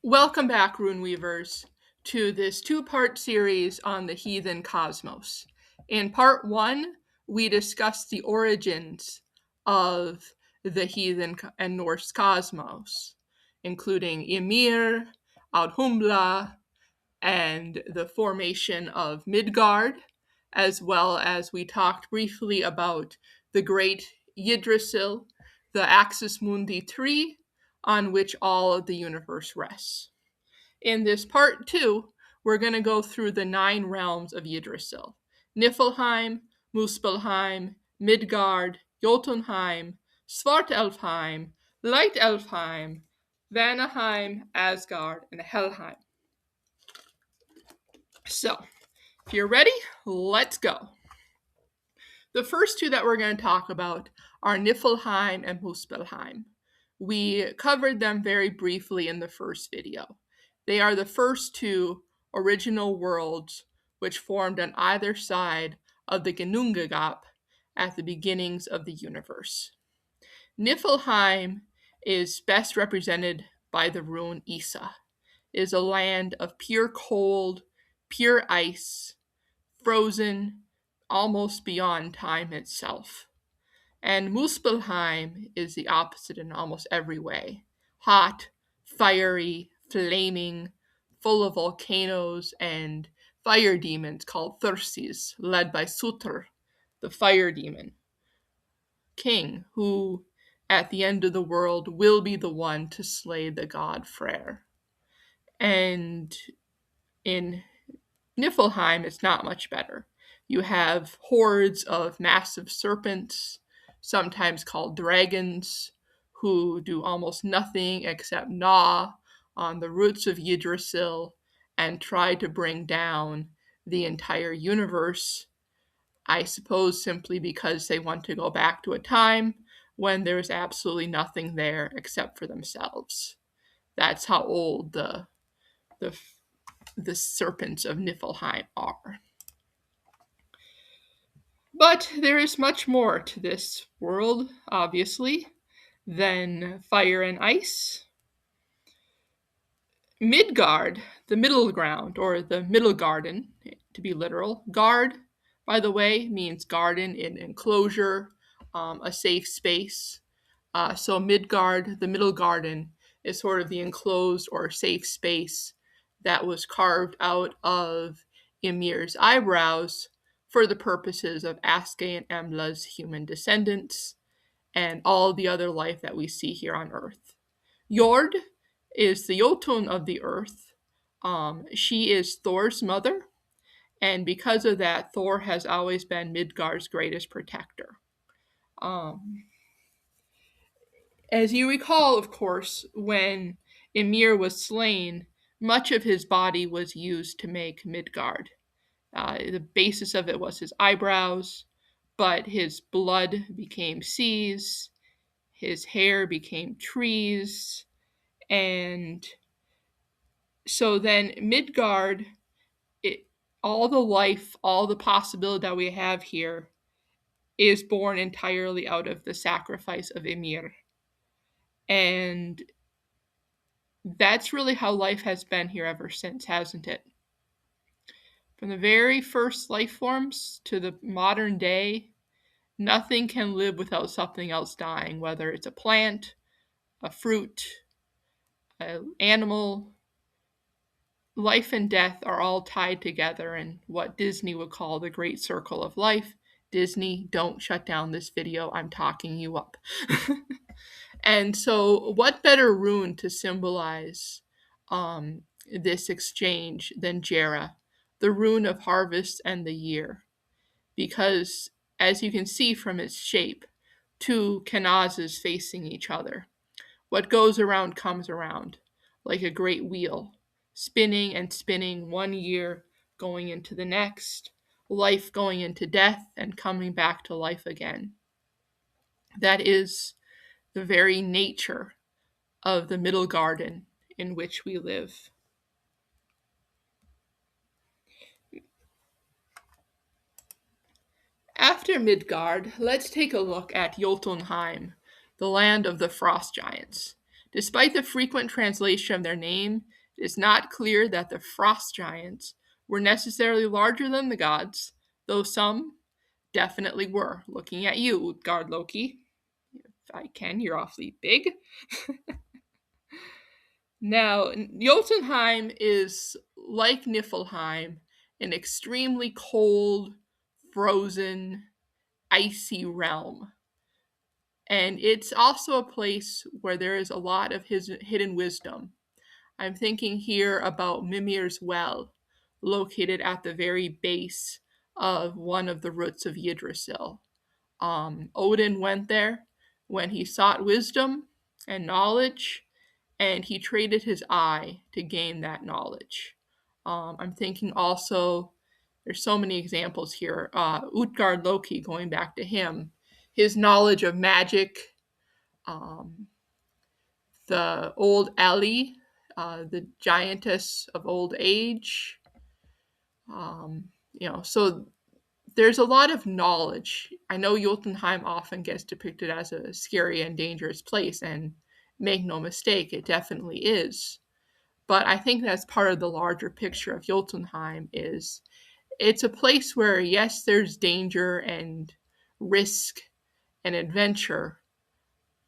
Welcome back, Runeweavers, to this two-part series on the Heathen cosmos. In part one, we discussed the origins of the Heathen and Norse cosmos, including Ymir, Audhumbla, and the formation of Midgard, as well as we talked briefly about the great Yggdrasil, the Axis Mundi tree, on which all of the universe rests. In this part two, we're going to go through the 9 realms of Yggdrasil: Niflheim, Muspelheim, Midgard, Jotunheim, Svartalfheim, Light Elfheim, Vanaheim, Asgard, and Helheim. So, if you're ready, let's go. The first two that we're going to talk about are Niflheim and Muspelheim. We covered them very briefly in the first video. They are the first two original worlds which formed on either side of the Ginnungagap at the beginnings of the universe. Niflheim is best represented by the rune Isa. It is a land of pure cold, pure ice, frozen almost beyond time itself. And Muspelheim is the opposite in almost every way: hot, fiery, flaming, full of volcanoes and fire demons called Thursis, led by Sutr, the fire demon king, who at the end of the world will be the one to slay the god Freyr. And in Niflheim, it's not much better. You have hordes of massive serpents, sometimes called dragons, who do almost nothing except gnaw on the roots of Yggdrasil and try to bring down the entire universe. I suppose simply because they want to go back to a time when there was absolutely nothing there except for themselves. That's how old the the serpents of Niflheim are. But there is much more to this world, obviously, than fire and ice. Midgard, the middle ground, or the middle garden, to be literal. Gard, by the way, means garden in enclosure, a safe space. So Midgard, the middle garden, is sort of the enclosed or safe space that was carved out of Ymir's eyebrows for the purposes of Aske and Embla's human descendants and all the other life that we see here on Earth. Jord is the Jotun of the Earth. She is Thor's mother, and because of that, Thor has always been Midgard's greatest protector. As you recall, of course, when Ymir was slain, much of his body was used to make Midgard. The basis of it was his eyebrows, but his blood became seas, his hair became trees, and so then Midgard, all the life, all the possibility that we have here is born entirely out of the sacrifice of Ymir. And that's really how life has been here ever since, hasn't it? From the very first life forms to the modern day, nothing can live without something else dying, whether it's a plant, a fruit, an animal. Life and death are all tied together in what Disney would call the great circle of life. Disney, don't shut down this video. I'm talking you up. And so, what better rune to symbolize this exchange than Jera, the rune of harvest and the year? Because, as you can see from its shape, two Kenazes facing each other. What goes around comes around, like a great wheel, spinning and spinning, one year going into the next, life going into death and coming back to life again. That is the very nature of the middle garden in which we live. After Midgard, let's take a look at Jotunheim, the land of the frost giants. Despite the frequent translation of their name, it is not clear that the frost giants were necessarily larger than the gods, though some definitely were. Looking at you, Utgard Loki. If I can, you're awfully big. Now, Jotunheim is like Niflheim, an extremely cold, frozen, icy realm. And it's also a place where there is a lot of his hidden wisdom. I'm thinking here about Mimir's Well, located at the very base of one of the roots of Yggdrasil. Odin went there when he sought wisdom and knowledge, and he traded his eye to gain that knowledge. I'm thinking also, there's so many examples here. Utgard Loki, going back to him, his knowledge of magic, um, the old Ellie, the giantess of old age. So there's a lot of knowledge. I know Jotunheim often gets depicted as a scary and dangerous place, and make no mistake, it definitely is. But I think that's part of the larger picture of Jotunheim is it's a place where, yes, there's danger and risk and adventure,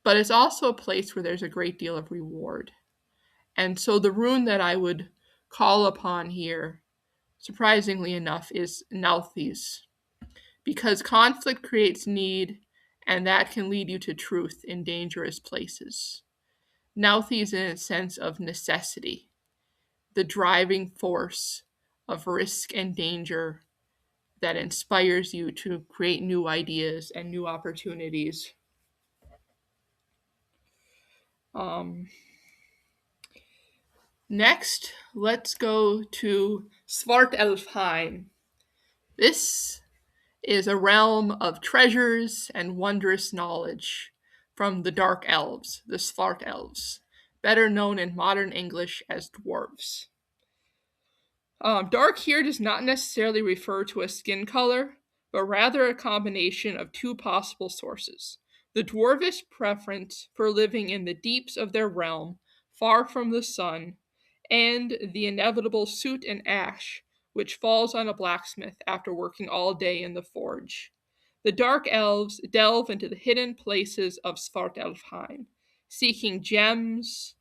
but it's also a place where there's a great deal of reward. And so the rune that I would call upon here, surprisingly enough, is Nauthiz, because conflict creates need, and that can lead you to truth in dangerous places. Nauthiz in a sense of necessity, the driving force of risk and danger that inspires you to create new ideas and new opportunities. Um, Next, let's go to Svartalfheim. This is a realm of treasures and wondrous knowledge from the Dark Elves, the Svart Elves, better known in modern English as dwarves. Dark here does not necessarily refer to a skin color, but rather a combination of two possible sources. The dwarvish preference for living in the deeps of their realm, far from the sun, and the inevitable soot and ash which falls on a blacksmith after working all day in the forge. The dark elves delve into the hidden places of Svartalfheim, seeking gems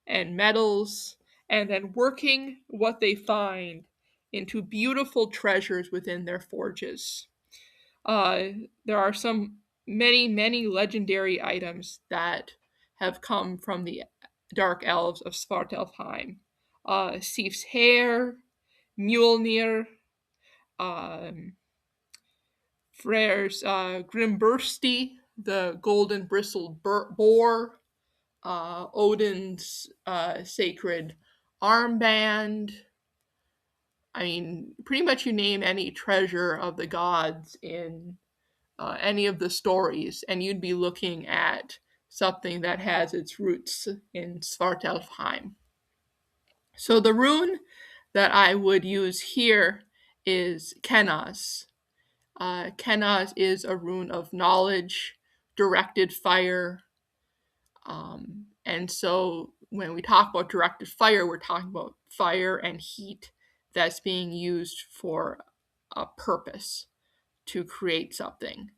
and metals, and then working what they find into beautiful treasures within their forges. Uh, there are many legendary items that have come from the dark elves of Svartalfheim. Sif's hair, Mjolnir, um, Freyr's Grimbursti, the golden bristled boar, Odin's sacred armband. I mean, pretty much you name any treasure of the gods in any of the stories, and you'd be looking at something that has its roots in Svartalfheim. So the rune that I would use here is Kenaz. Kenaz is a rune of knowledge, directed fire, and so when we talk about directed fire, we're talking about fire and heat that's being used for a purpose to create something.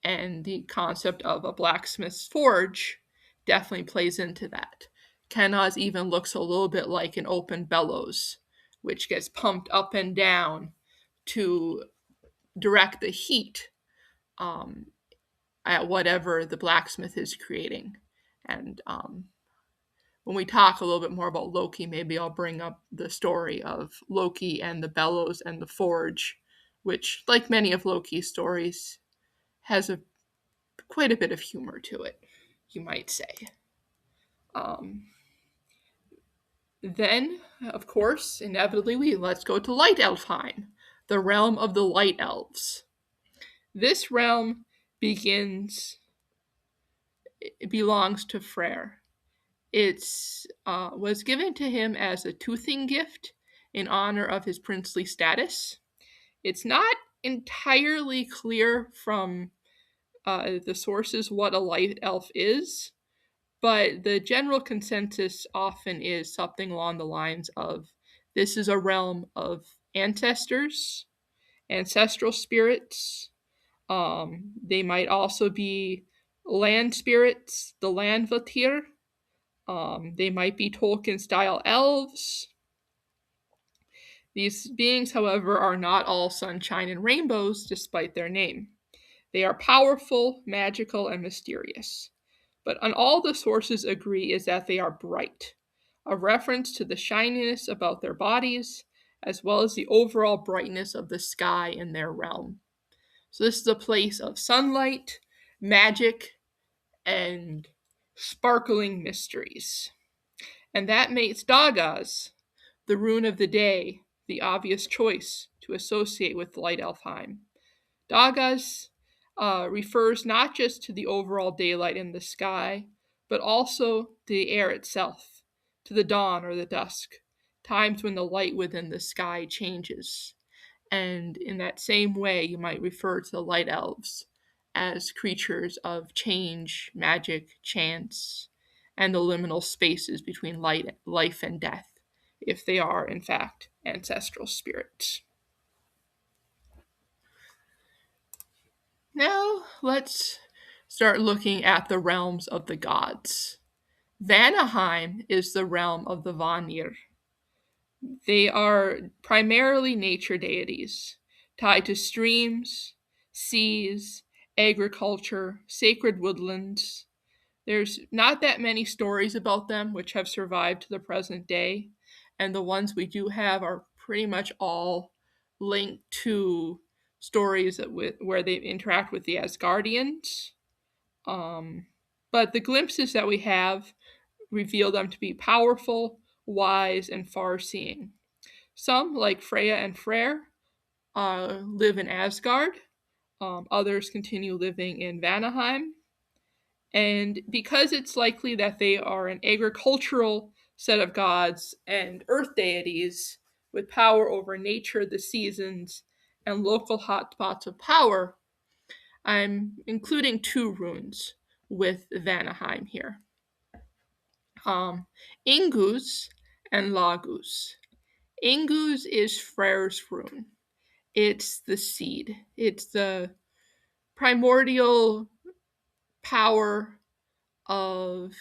And the concept of a blacksmith's forge definitely plays into that. Kenaz even looks a little bit like an open bellows, which gets pumped up and down to direct the heat um, at whatever the blacksmith is creating. And when we talk a little bit more about Loki, maybe I'll bring up the story of Loki and the bellows and the forge, which, like many of Loki's stories, has quite a bit of humor to it, you might say. Um, then, of course, inevitably, let's go to Light Elfheim, the realm of the Light Elves. This realm it belongs to Freyr. It was given to him as a toothing gift in honor of his princely status. It's not entirely clear from the sources what a light elf is, But the general consensus often is something along the lines of this is a realm of ancestors, ancestral spirits. They might also be land spirits, the Landvatir. They might be Tolkien style elves. These beings, however, are not all sunshine and rainbows despite their name. They are powerful, magical, and mysterious. But on all the sources agree is that they are bright, a reference to the shininess about their bodies, as well as the overall brightness of the sky in their realm. So this is a place of sunlight, magic, and sparkling mysteries. And that makes Dagaz, the rune of the day, the obvious choice to associate with Light Elfheim. Dagaz refers not just to the overall daylight in the sky, but also to the air itself, to the dawn or the dusk, times when the light within the sky changes. And in that same way, you might refer to the light elves as creatures of change, magic, chance, and the liminal spaces between life and death, if they are, in fact, ancestral spirits. Now, let's start looking at the realms of the gods. Vanaheim is the realm of the Vanir. They are primarily nature deities, tied to streams, seas, agriculture, sacred woodlands. There's not that many stories about them which have survived to the present day, and the ones we do have are pretty much all linked to stories where they interact with the Asgardians. Um, but the glimpses that we have reveal them to be powerful, wise, and far seeing. Some, like Freya and Freyr, live in Asgard. Others continue living in Vanaheim. And because it's likely that they are an agricultural set of gods and earth deities with power over nature, the seasons, and local hotspots of power, I'm including two runes with Vanaheim here. Ingus and Lagus. Ingus is Freyr's rune. It's the seed. It's the primordial power of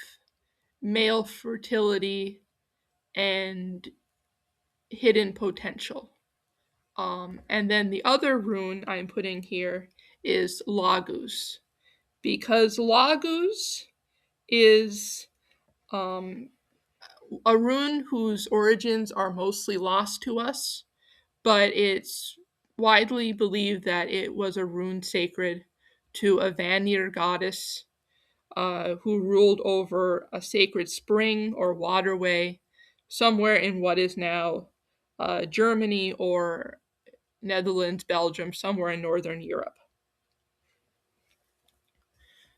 male fertility and hidden potential. And then the other rune I'm putting here is Lagus, because Lagus is a rune whose origins are mostly lost to us, but it's widely believed that it was a rune sacred to a Vanir goddess who ruled over a sacred spring or waterway somewhere in what is now Germany or Netherlands, Belgium, somewhere in Northern Europe.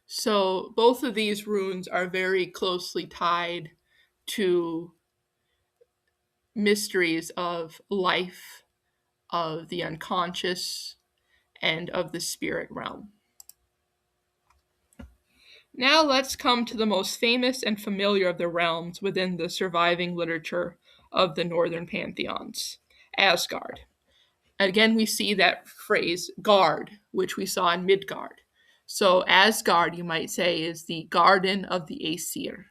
So both of these runes are very closely tied to mysteries of life, of the unconscious, and of the spirit realm. Now let's come to the most famous and familiar of the realms within the surviving literature of the northern pantheons, Asgard. Again, we see that phrase guard, which we saw in Midgard. So Asgard, you might say, is the garden of the Aesir.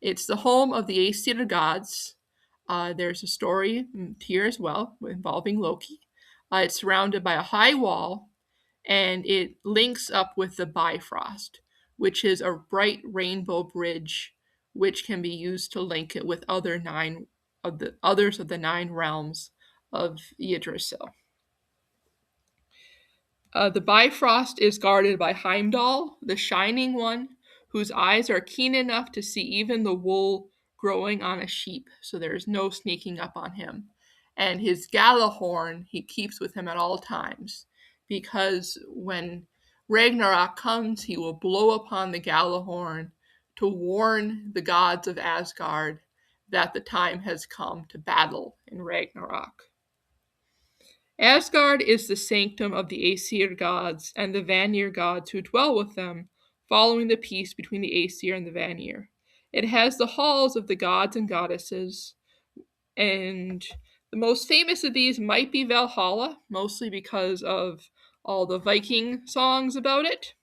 It's the home of the Aesir gods. There's a story here as well involving Loki. It's surrounded by a high wall, and it links up with the Bifrost, which is a bright rainbow bridge which can be used to link it with others of the nine realms of Yggdrasil. The Bifrost is guarded by Heimdall, the Shining One, whose eyes are keen enough to see even the wool growing on a sheep, so there is no sneaking up on him. And his Galahorn he keeps with him at all times, because when Ragnarok comes, he will blow upon the Galahorn to warn the gods of Asgard that the time has come to battle in Ragnarok. Asgard is the sanctum of the Aesir gods and the Vanir gods who dwell with them, following the peace between the Aesir and the Vanir. It has the halls of the gods and goddesses, and the most famous of these might be Valhalla, mostly because of all the Viking songs about it.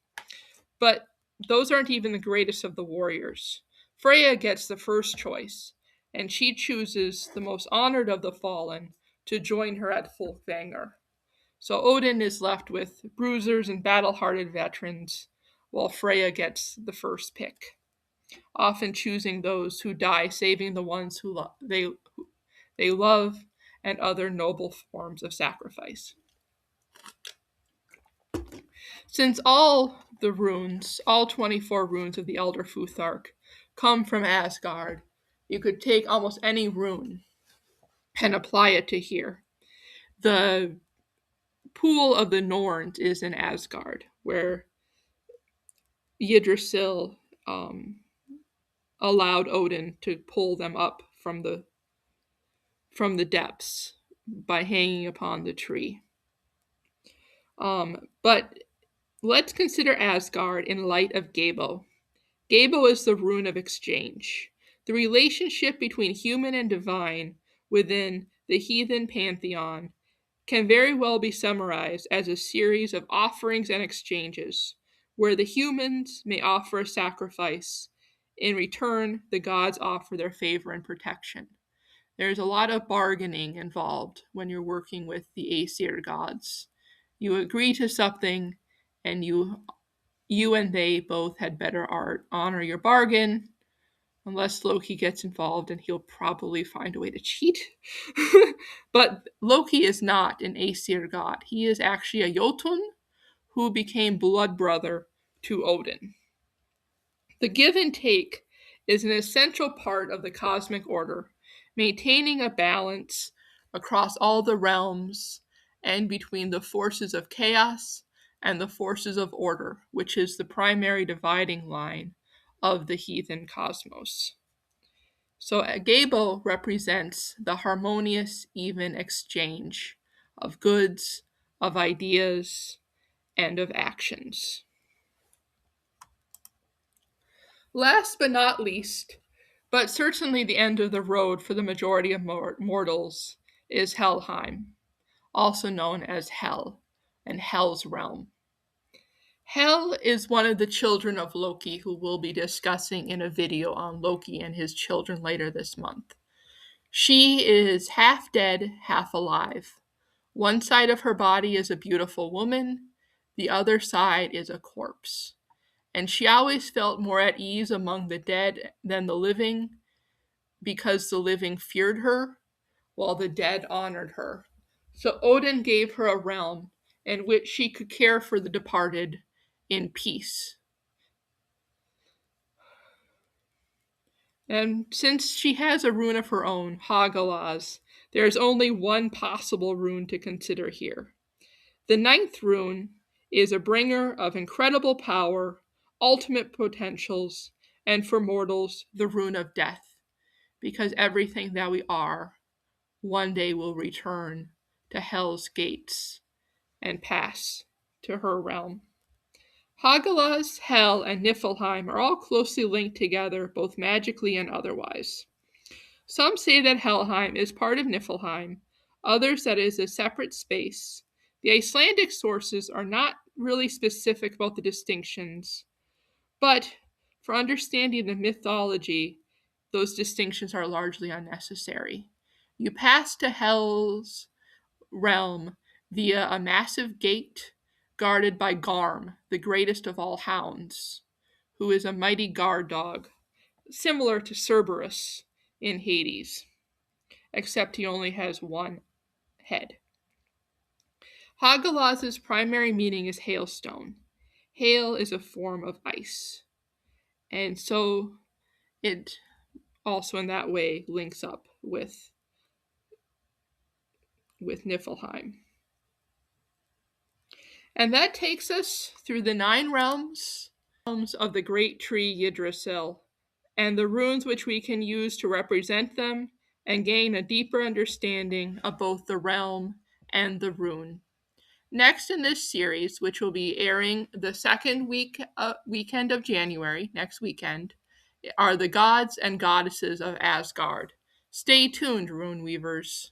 But those aren't even the greatest of the warriors. Freya gets the first choice, and she chooses the most honored of the fallen to join her at Folkvanger. So Odin is left with bruisers and battle-hardened veterans, while Freya gets the first pick, often choosing those who die, saving the ones they love, and other noble forms of sacrifice. Since all 24 runes of the Elder Futhark, come from Asgard, you could take almost any rune and apply it to here. The pool of the Norns is in Asgard, where Yggdrasil allowed Odin to pull them up from the depths by hanging upon the tree. But let's consider Asgard in light of Gabo. Gabo is the rune of exchange, the relationship between human and divine within the Heathen Pantheon can very well be summarized as a series of offerings and exchanges, where the humans may offer a sacrifice. In return, the gods offer their favor and protection. There's a lot of bargaining involved when you're working with the Aesir gods. You agree to something, and you and they both had better honor your bargain, unless Loki gets involved, and he'll probably find a way to cheat. But Loki is not an Aesir god. He is actually a Jotun who became blood brother to Odin. The give and take is an essential part of the cosmic order, maintaining a balance across all the realms and between the forces of chaos and the forces of order, which is the primary dividing line of the heathen cosmos. So Gabo represents the harmonious, even exchange of goods, of ideas, and of actions. Last but not least, but certainly the end of the road for the majority of mortals, is Helheim, also known as Hel and Hel's realm. Hel is one of the children of Loki, who we'll be discussing in a video on Loki and his children later this month. She is half dead, half alive. One side of her body is a beautiful woman, the other side is a corpse. And she always felt more at ease among the dead than the living, because the living feared her, while the dead honored her. So Odin gave her a realm in which she could care for the departed in peace. And since she has a rune of her own, Hagalaz, there is only one possible rune to consider here. The 9th rune is a bringer of incredible power, ultimate potentials, and for mortals, the rune of death, because everything that we are one day will return to Hel's gates and pass to her realm. Hagalaz, Hel, and Niflheim are all closely linked together, both magically and otherwise. Some say that Helheim is part of Niflheim, others that it is a separate space. The Icelandic sources are not really specific about the distinctions, but for understanding the mythology, those distinctions are largely unnecessary. You pass to Hel's realm via a massive gate guarded by Garm, the greatest of all hounds, who is a mighty guard dog, similar to Cerberus in Hades, except he only has one head. Hagalaz's primary meaning is hailstone. Hail is a form of ice, and so it also in that way links up with Niflheim. And that takes us through the 9 realms of the great tree Yggdrasil, and the runes which we can use to represent them and gain a deeper understanding of both the realm and the rune. Next in this series, which will be airing the second weekend of January, next weekend, are the gods and goddesses of Asgard. Stay tuned, Rune Weavers.